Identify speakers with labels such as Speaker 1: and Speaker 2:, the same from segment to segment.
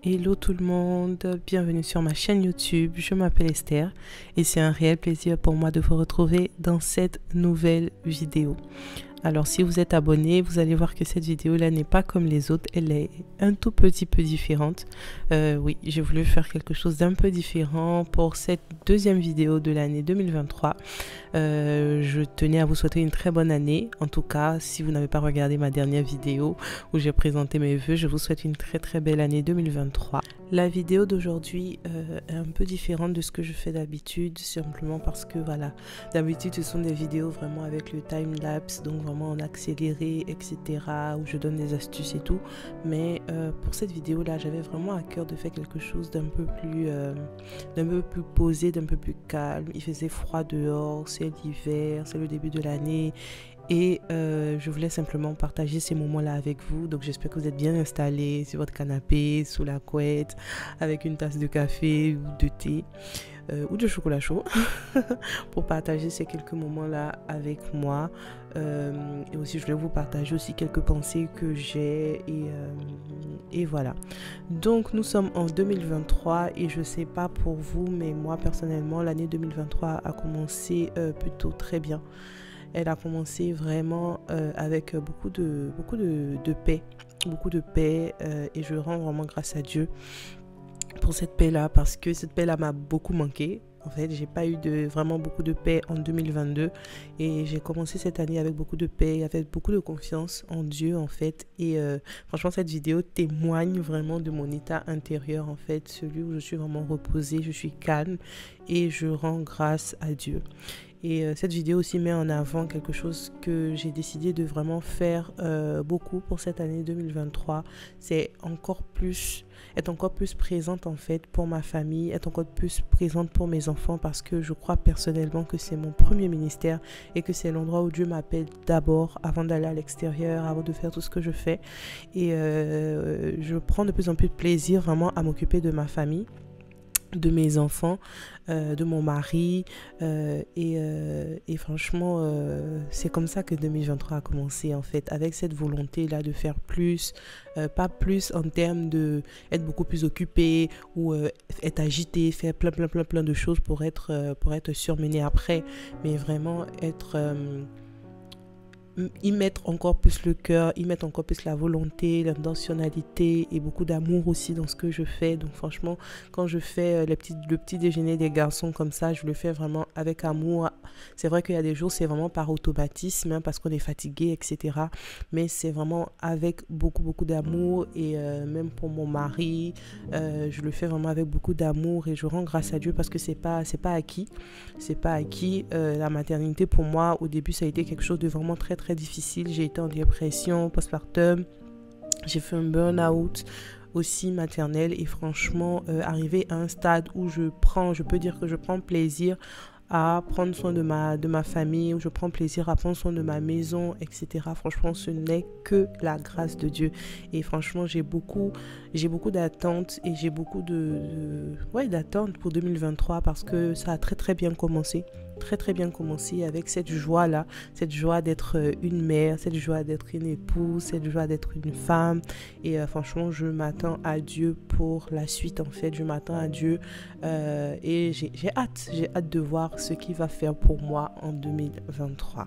Speaker 1: Hello tout le monde, bienvenue sur ma chaîne YouTube, je m'appelle Esther et c'est un réel plaisir pour moi de vous retrouver dans cette nouvelle vidéo. Alors si vous êtes abonné, vous allez voir que cette vidéo là n'est pas comme les autres, elle est un tout petit peu différente. Oui, j'ai voulu faire quelque chose d'un peu différent pour cette deuxième vidéo de l'année 2023. Je tenais à vous souhaiter une très bonne année. En tout cas, si vous n'avez pas regardé ma dernière vidéo où j'ai présenté mes vœux, je vous souhaite une très belle année 2023. La vidéo d'aujourd'hui est un peu différente de ce que je fais d'habitude, simplement parce que voilà, d'habitude ce sont des vidéos vraiment avec le time-lapse, donc vraiment en accéléré, etc., où je donne des astuces et tout. Mais pour cette vidéo là, j'avais vraiment à cœur de faire quelque chose d'un peu plus posé, d'un peu plus calme. Il faisait froid dehors, c'est l'hiver, c'est le début de l'année. Et je voulais simplement partager ces moments-là avec vous. Donc j'espère que vous êtes bien installés sur votre canapé, sous la couette, avec une tasse de café ou de thé ou de chocolat chaud pour partager ces quelques moments-là avec moi. Et aussi, je voulais vous partager aussi quelques pensées que j'ai et voilà. Donc, nous sommes en 2023 et je sais pas pour vous, mais moi personnellement, l'année 2023 a commencé plutôt très bien. Elle a commencé vraiment avec beaucoup de paix. Beaucoup de paix et je rends vraiment grâce à Dieu pour cette paix-là parce que cette paix-là m'a beaucoup manqué. En fait, j'ai pas eu vraiment beaucoup de paix en 2022 et j'ai commencé cette année avec beaucoup de paix, avec beaucoup de confiance en Dieu en fait. Et franchement, cette vidéo témoigne vraiment de mon état intérieur en fait, celui où je suis vraiment reposée, je suis calme et je rends grâce à Dieu. Et cette vidéo aussi met en avant quelque chose que j'ai décidé de vraiment faire beaucoup pour cette année 2023. C'est être encore plus présente en fait pour ma famille, être encore plus présente pour mes enfants parce que je crois personnellement que c'est mon premier ministère et que c'est l'endroit où Dieu m'appelle d'abord avant d'aller à l'extérieur, avant de faire tout ce que je fais. Et je prends de plus en plus de plaisir vraiment à m'occuper de ma famille, de mes enfants, de mon mari et franchement c'est comme ça que 2023 a commencé en fait, avec cette volonté là de faire plus, pas plus en termes de être beaucoup plus occupé ou être agité, faire plein de choses pour être surmené après, mais vraiment être y mettre encore plus le cœur, y mettre encore plus la volonté, l'intentionnalité et beaucoup d'amour aussi dans ce que je fais. Donc franchement, quand je fais le petit déjeuner des garçons comme ça, je le fais vraiment avec amour. C'est vrai qu'il y a des jours, c'est vraiment par automatisme, hein, parce qu'on est fatigué, etc. Mais c'est vraiment avec beaucoup d'amour et même pour mon mari, je le fais vraiment avec beaucoup d'amour et je rends grâce à Dieu parce que c'est pas acquis. C'est pas acquis. La maternité pour moi, au début, ça a été quelque chose de vraiment très difficile. J'ai été en dépression postpartum, j'ai fait un burn-out aussi maternel et franchement arrivé à un stade où je peux dire que je prends plaisir à prendre soin de ma famille, où je prends plaisir à prendre soin de ma maison, etc. Franchement, ce n'est que la grâce de Dieu. Et franchement, j'ai beaucoup d'attentes et j'ai beaucoup d'attentes pour 2023 parce que ça a très bien commencé. Très bien commencé avec cette joie là, cette joie d'être une mère, cette joie d'être une épouse, cette joie d'être une femme. Et franchement, je m'attends à Dieu pour la suite en fait. Je m'attends à Dieu et j'ai hâte de voir ce qu'il va faire pour moi en 2023.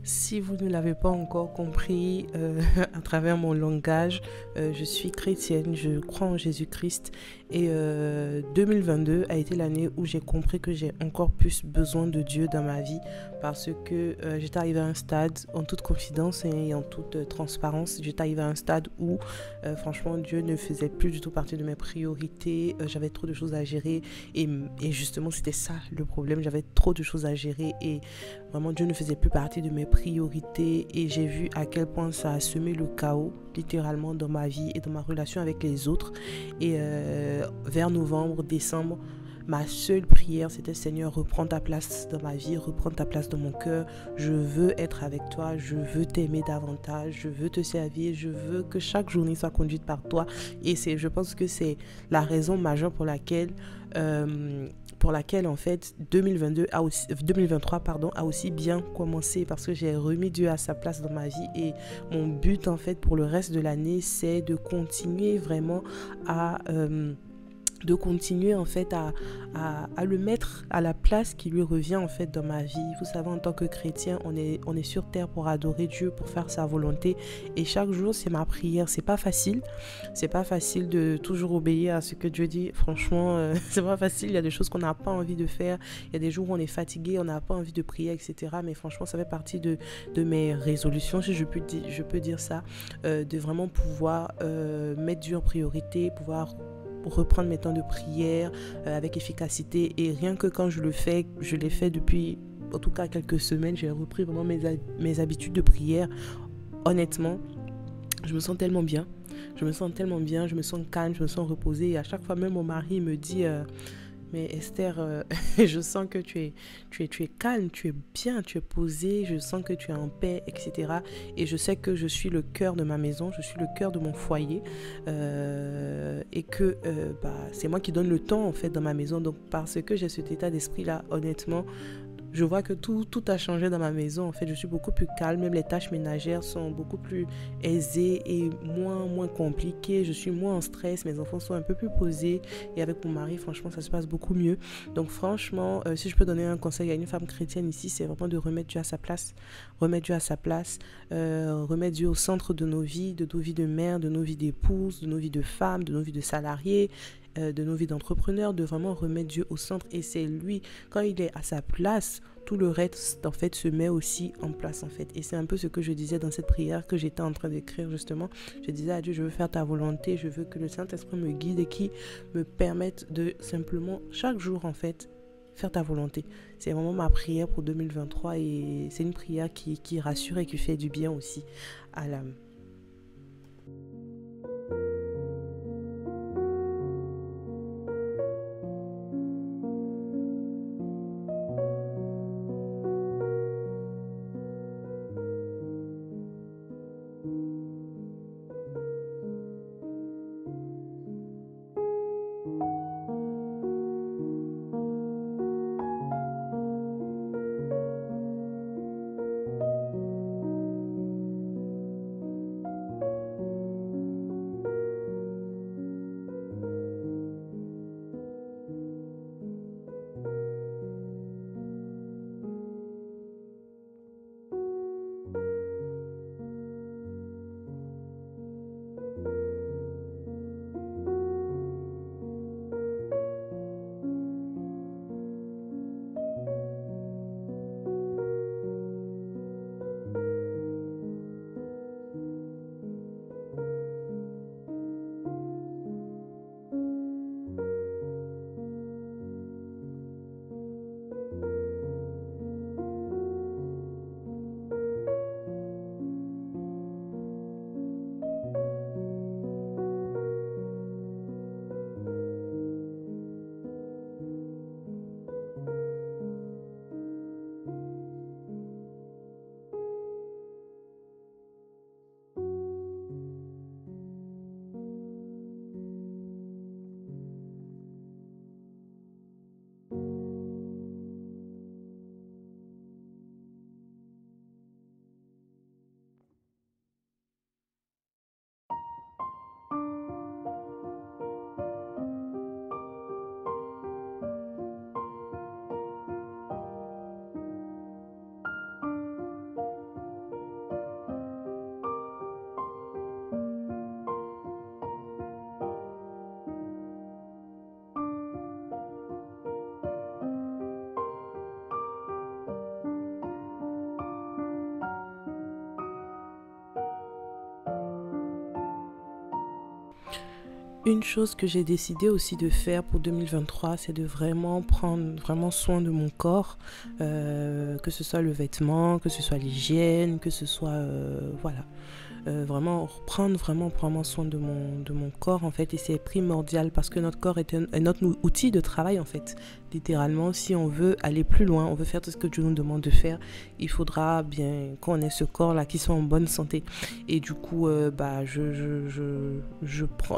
Speaker 1: Si vous ne l'avez pas encore compris à travers mon langage, je suis chrétienne, je crois en Jésus-Christ et 2022 a été l'année où j'ai compris que j'ai encore plus besoin de Dieu dans ma vie parce que j'étais arrivée à un stade, en toute confidence et en toute transparence, j'étais arrivée à un stade où franchement Dieu ne faisait plus du tout partie de mes priorités, j'avais trop de choses à gérer et justement c'était ça le problème, j'avais trop de choses à gérer et vraiment Dieu ne faisait plus partie de mes priorités et j'ai vu à quel point ça a semé le chaos littéralement dans ma vie et dans ma relation avec les autres et vers novembre, décembre, ma seule prière, c'était Seigneur, reprends ta place dans ma vie, reprends ta place dans mon cœur. Je veux être avec toi, je veux t'aimer davantage, je veux te servir, je veux que chaque journée soit conduite par toi. Et je pense que c'est la raison majeure pour laquelle en fait 2023 a aussi bien commencé parce que j'ai remis Dieu à sa place dans ma vie et mon but en fait pour le reste de l'année, c'est de continuer vraiment à le mettre à la place qui lui revient en fait dans ma vie. Vous savez, en tant que chrétien, on est sur terre pour adorer Dieu, pour faire sa volonté et chaque jour c'est ma prière. C'est pas facile de toujours obéir à ce que Dieu dit. Franchement, c'est pas facile, il y a des choses qu'on n'a pas envie de faire, il y a des jours où on est fatigué, on n'a pas envie de prier, etc. Mais franchement, ça fait partie de mes résolutions, si je peux dire ça, de vraiment pouvoir mettre Dieu en priorité, pouvoir reprendre mes temps de prière avec efficacité et rien que quand je l'ai fait depuis en tout cas quelques semaines, j'ai repris vraiment mes habitudes de prière. Honnêtement, je me sens tellement bien, je me sens calme, je me sens reposée et à chaque fois même mon mari me dit mais Esther, je sens que tu es calme, tu es bien, tu es posée, je sens que tu es en paix, etc. Et je sais que je suis le cœur de ma maison, je suis le cœur de mon foyer et que c'est moi qui donne le temps en fait dans ma maison. Donc parce que j'ai cet état d'esprit-là, honnêtement, je vois que tout a changé dans ma maison. En fait, je suis beaucoup plus calme. Même les tâches ménagères sont beaucoup plus aisées et moins compliquées. Je suis moins en stress. Mes enfants sont un peu plus posés. Et avec mon mari, franchement, ça se passe beaucoup mieux. Donc, franchement, si je peux donner un conseil à une femme chrétienne ici, c'est vraiment de remettre Dieu à sa place. Remettre Dieu à sa place. Remettre Dieu au centre de nos vies de mère, de nos vies d'épouse, de nos vies de femmes, de nos vies de salariés, de nos vies d'entrepreneurs, de vraiment remettre Dieu au centre. Et c'est lui, quand il est à sa place, tout le reste en fait se met aussi en place en fait. Et c'est un peu ce que je disais dans cette prière que j'étais en train d'écrire justement. Je disais à Dieu, je veux faire ta volonté, je veux que le Saint-Esprit me guide et qui me permette de simplement chaque jour en fait faire ta volonté. C'est vraiment ma prière pour 2023 et c'est une prière qui rassure et qui fait du bien aussi à l'âme. Une chose que j'ai décidé aussi de faire pour 2023, c'est de vraiment prendre vraiment soin de mon corps, que ce soit le vêtement, que ce soit l'hygiène, que ce soit voilà. Vraiment prendre vraiment soin de mon corps en fait, et c'est primordial parce que notre corps est notre outil de travail en fait. Littéralement, si on veut aller plus loin, on veut faire tout ce que Dieu nous demande de faire, il faudra bien qu'on ait ce corps là qui soit en bonne santé. Et du coup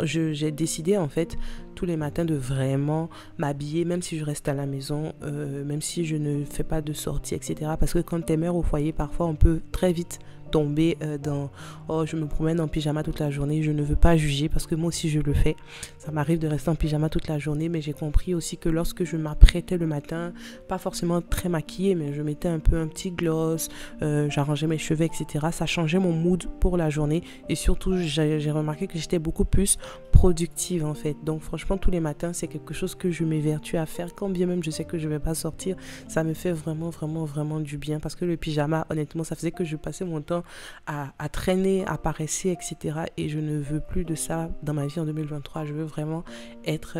Speaker 1: j'ai décidé en fait tous les matins de vraiment m'habiller, même si je reste à la maison, même si je ne fais pas de sortie, etc. Parce que quand t'es mère au foyer, parfois on peut très vite tomber dans oh, je me promène en pyjama toute la journée. Je ne veux pas juger parce que moi aussi je le fais, ça m'arrive de rester en pyjama toute la journée, mais j'ai compris aussi que lorsque je m'apprêtais le matin, pas forcément très maquillée, mais je mettais un petit gloss, j'arrangeais mes cheveux, etc., ça changeait mon mood pour la journée, et surtout j'ai remarqué que j'étais beaucoup plus productive en fait. Donc franchement, tous les matins c'est quelque chose que je m'évertue à faire, quand bien même je sais que je vais pas sortir. Ça me fait vraiment du bien, parce que le pyjama, honnêtement, ça faisait que je passais mon temps à traîner, à paresser, etc. Et je ne veux plus de ça dans ma vie en 2023. Je veux vraiment être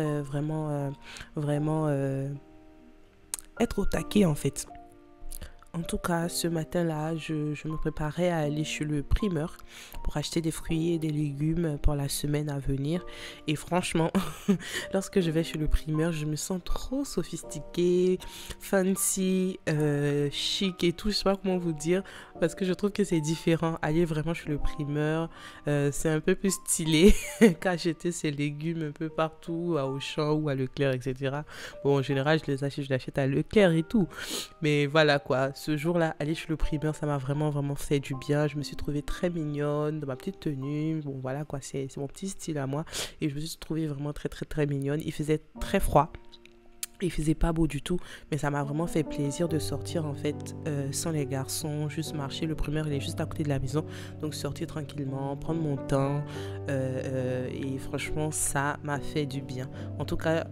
Speaker 1: être au taquet en fait. En tout cas, ce matin-là, je me préparais à aller chez le primeur pour acheter des fruits et des légumes pour la semaine à venir. Et franchement, lorsque je vais chez le primeur, je me sens trop sophistiquée, fancy, chic et tout. Je sais pas comment vous dire, parce que je trouve que c'est différent. Aller vraiment chez le primeur, c'est un peu plus stylé qu'acheter ces légumes un peu partout, à Auchan ou à Leclerc, etc. Bon, en général, je l'achète à Leclerc et tout. Mais voilà quoi, ce jour-là, aller chez le primeur, ça m'a vraiment fait du bien. Je me suis trouvée très mignonne dans ma petite tenue. Bon voilà quoi, c'est mon petit style à moi. Et je me suis trouvée vraiment très mignonne. Il faisait très froid. Il faisait pas beau du tout, mais ça m'a vraiment fait plaisir de sortir en fait sans les garçons, juste marcher. Le primeur il est juste à côté de la maison, donc sortir tranquillement, prendre mon temps, et franchement ça m'a fait du bien. En tout cas,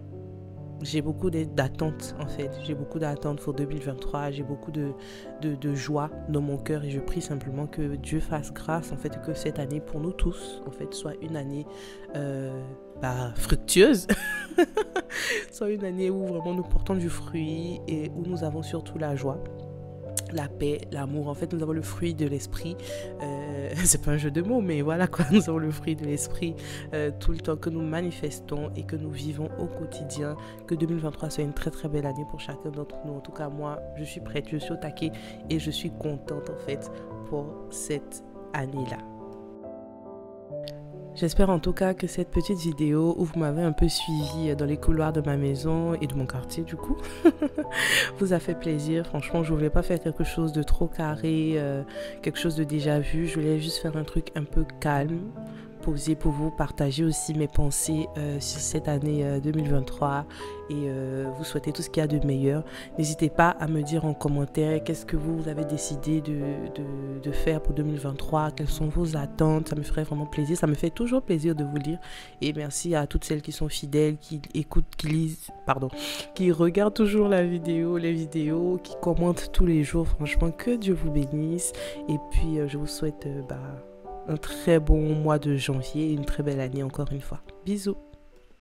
Speaker 1: j'ai beaucoup d'attentes en fait, j'ai beaucoup d'attentes pour 2023, j'ai beaucoup de joie dans mon cœur, et je prie simplement que Dieu fasse grâce en fait, que cette année pour nous tous en fait soit une année fructueuse, soit une année où vraiment nous portons du fruit et où nous avons surtout la joie, la paix, l'amour. En fait, nous avons le fruit de l'esprit. C'est pas un jeu de mots, mais voilà quoi. Nous avons le fruit de l'esprit tout le temps, que nous manifestons et que nous vivons au quotidien. Que 2023 soit une très belle année pour chacun d'entre nous. En tout cas, moi, je suis prête, je suis au taquet et je suis contente en fait pour cette année-là. J'espère en tout cas que cette petite vidéo où vous m'avez un peu suivi dans les couloirs de ma maison et de mon quartier du coup vous a fait plaisir. Franchement, je voulais pas faire quelque chose de trop carré, quelque chose de déjà vu. Je voulais juste faire un truc un peu calme, posé, pour vous partager aussi mes pensées sur cette année 2023 et vous souhaiter tout ce qu'il y a de meilleur. N'hésitez pas à me dire en commentaire qu'est-ce que vous avez décidé de faire pour 2023, quelles sont vos attentes. Ça me ferait vraiment plaisir, ça me fait toujours plaisir de vous lire, et merci à toutes celles qui sont fidèles, qui écoutent, qui regardent toujours les vidéos, qui commentent tous les jours. Franchement, que Dieu vous bénisse, et puis je vous souhaite un très bon mois de janvier et une très belle année encore une fois. Bisous.